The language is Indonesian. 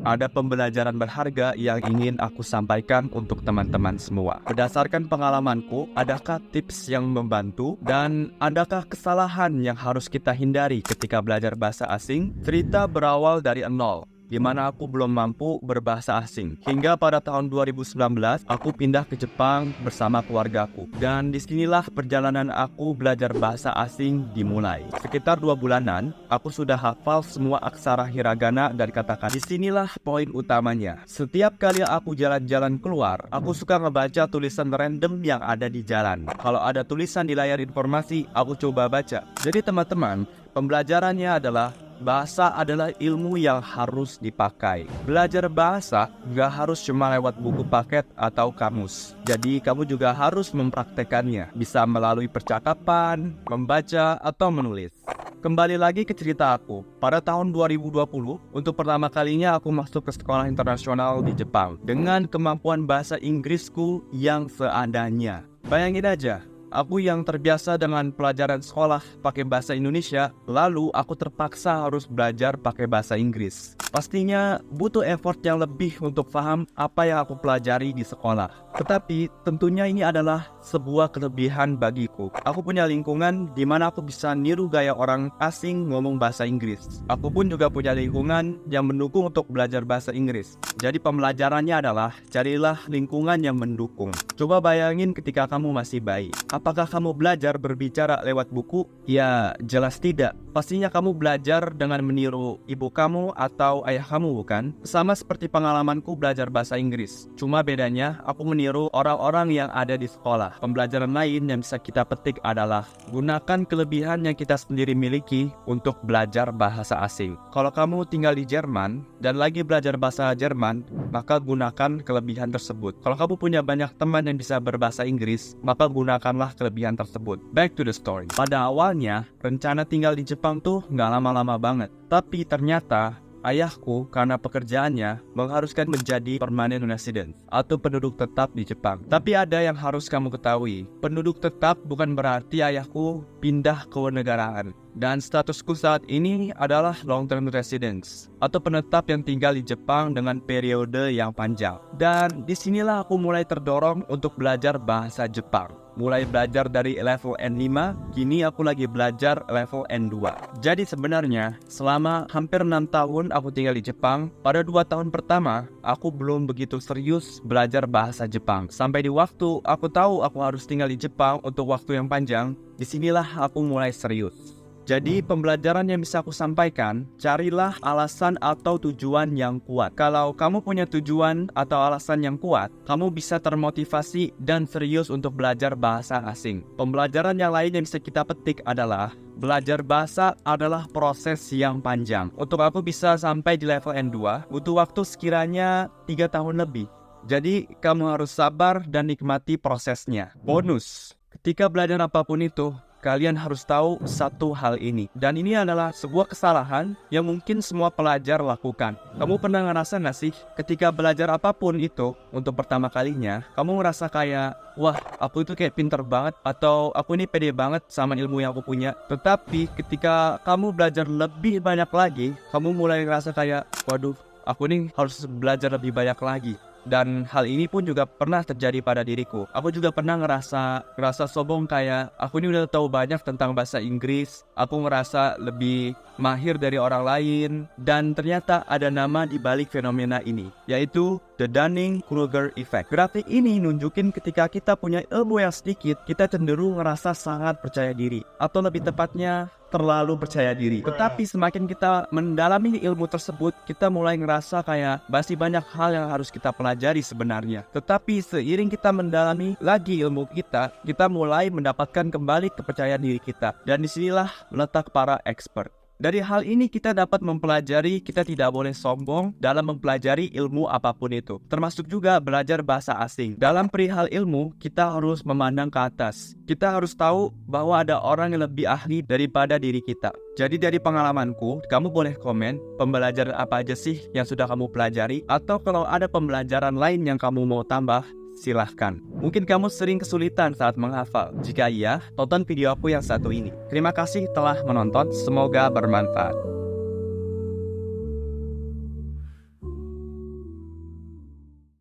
ada pembelajaran berharga yang ingin aku sampaikan untuk teman-teman semua. Berdasarkan pengalamanku, adakah tips yang membantu dan adakah kesalahan yang harus kita hindari ketika belajar bahasa asing? Cerita berawal dari nol, di mana aku belum mampu berbahasa asing. Hingga pada tahun 2019, aku pindah ke Jepang bersama keluargaku. Dan disinilah perjalanan aku belajar bahasa asing dimulai. Sekitar 2 bulanan, aku sudah hafal semua aksara hiragana dan katakana. Disinilah poin utamanya. Setiap kali aku jalan-jalan keluar, aku suka ngebaca tulisan random yang ada di jalan. Kalau ada tulisan di layar informasi, aku coba baca. Jadi teman-teman, pembelajarannya adalah bahasa adalah ilmu yang harus dipakai. Belajar bahasa gak harus cuma lewat buku paket atau kamus. Jadi kamu juga harus mempraktekannya. Bisa melalui percakapan, membaca, atau menulis. Kembali lagi ke cerita aku. Pada tahun 2020, untuk pertama kalinya aku masuk ke sekolah internasional di Jepang. Dengan kemampuan bahasa Inggrisku yang seadanya. Bayangin aja, aku yang terbiasa dengan pelajaran sekolah pakai bahasa Indonesia, lalu aku terpaksa harus belajar pakai bahasa Inggris. Pastinya butuh effort yang lebih untuk paham apa yang aku pelajari di sekolah. Tetapi tentunya ini adalah sebuah kelebihan bagiku. Aku punya lingkungan di mana aku bisa niru gaya orang asing ngomong bahasa Inggris. Aku pun juga punya lingkungan yang mendukung untuk belajar bahasa Inggris. Jadi pembelajarannya adalah carilah lingkungan yang mendukung. Coba bayangin ketika kamu masih bayi. Apakah kamu belajar berbicara lewat buku? Ya, jelas tidak. Pastinya kamu belajar dengan meniru ibu kamu atau ayah kamu, bukan? Sama seperti pengalamanku belajar bahasa Inggris. Cuma bedanya, aku meniru orang-orang yang ada di sekolah. Pembelajaran lain yang bisa kita petik adalah gunakan kelebihan yang kita sendiri miliki untuk belajar bahasa asing. Kalau kamu tinggal di Jerman dan lagi belajar bahasa Jerman, maka gunakan kelebihan tersebut. Kalau kamu punya banyak teman yang bisa berbahasa Inggris, maka gunakanlah kelebihan tersebut. Back to the story. Pada awalnya, rencana tinggal di Jepang tuh nggak lama-lama banget. Tapi ternyata ayahku karena pekerjaannya mengharuskan menjadi permanent resident atau penduduk tetap di Jepang. Tapi ada yang harus kamu ketahui. Penduduk tetap bukan berarti ayahku pindah ke negaraan. Dan statusku saat ini adalah long-term residence atau penetap yang tinggal di Jepang dengan periode yang panjang. Dan disinilah aku mulai terdorong untuk belajar bahasa Jepang. Mulai belajar dari level N5, kini aku lagi belajar level N2. Jadi sebenarnya selama hampir 6 tahun aku tinggal di Jepang, pada 2 tahun pertama aku belum begitu serius belajar bahasa Jepang. Sampai di waktu aku tahu aku harus tinggal di Jepang untuk waktu yang panjang, disinilah aku mulai serius. Jadi pembelajaran yang bisa aku sampaikan, carilah alasan atau tujuan yang kuat. Kalau kamu punya tujuan atau alasan yang kuat, kamu bisa termotivasi dan serius untuk belajar bahasa asing. Pembelajaran yang lain yang bisa kita petik adalah belajar bahasa adalah proses yang panjang. Untuk aku bisa sampai di level N2, butuh waktu sekiranya 3 tahun lebih. Jadi kamu harus sabar dan nikmati prosesnya. Bonus, ketika belajar apapun itu, kalian harus tahu satu hal ini. Dan ini adalah sebuah kesalahan yang mungkin semua pelajar lakukan. Kamu pernah ngerasa gak sih ketika belajar apapun itu untuk pertama kalinya, kamu ngerasa kayak, wah aku itu kayak pinter banget, atau aku ini pede banget sama ilmu yang aku punya. Tetapi ketika kamu belajar lebih banyak lagi, kamu mulai ngerasa kayak, waduh aku ini harus belajar lebih banyak lagi. Dan hal ini pun juga pernah terjadi pada diriku. Aku juga pernah ngerasa sombong kayak aku ini udah tahu banyak tentang bahasa Inggris. Aku ngerasa lebih mahir dari orang lain. Dan ternyata ada nama di balik fenomena ini, yaitu The Dunning-Kruger Effect. Grafik ini nunjukin ketika kita punya ilmu yang sedikit, kita cenderung ngerasa sangat percaya diri. Atau lebih tepatnya, terlalu percaya diri. Tetapi semakin kita mendalami ilmu tersebut, kita mulai ngerasa kayak masih banyak hal yang harus kita pelajari sebenarnya. Tetapi seiring kita mendalami lagi ilmu kita, kita mulai mendapatkan kembali kepercayaan diri kita. Dan disinilah letak para expert. Dari hal ini kita dapat mempelajari kita tidak boleh sombong dalam mempelajari ilmu apapun itu. Termasuk juga belajar bahasa asing. Dalam perihal ilmu, kita harus memandang ke atas. Kita harus tahu bahwa ada orang yang lebih ahli daripada diri kita. Jadi dari pengalamanku, kamu boleh komen pembelajaran apa aja sih yang sudah kamu pelajari. Atau kalau ada pembelajaran lain yang kamu mau tambah, silahkan. Mungkin kamu sering kesulitan saat menghafal. Jika iya, tonton video aku yang satu ini. Terima kasih telah menonton, semoga bermanfaat.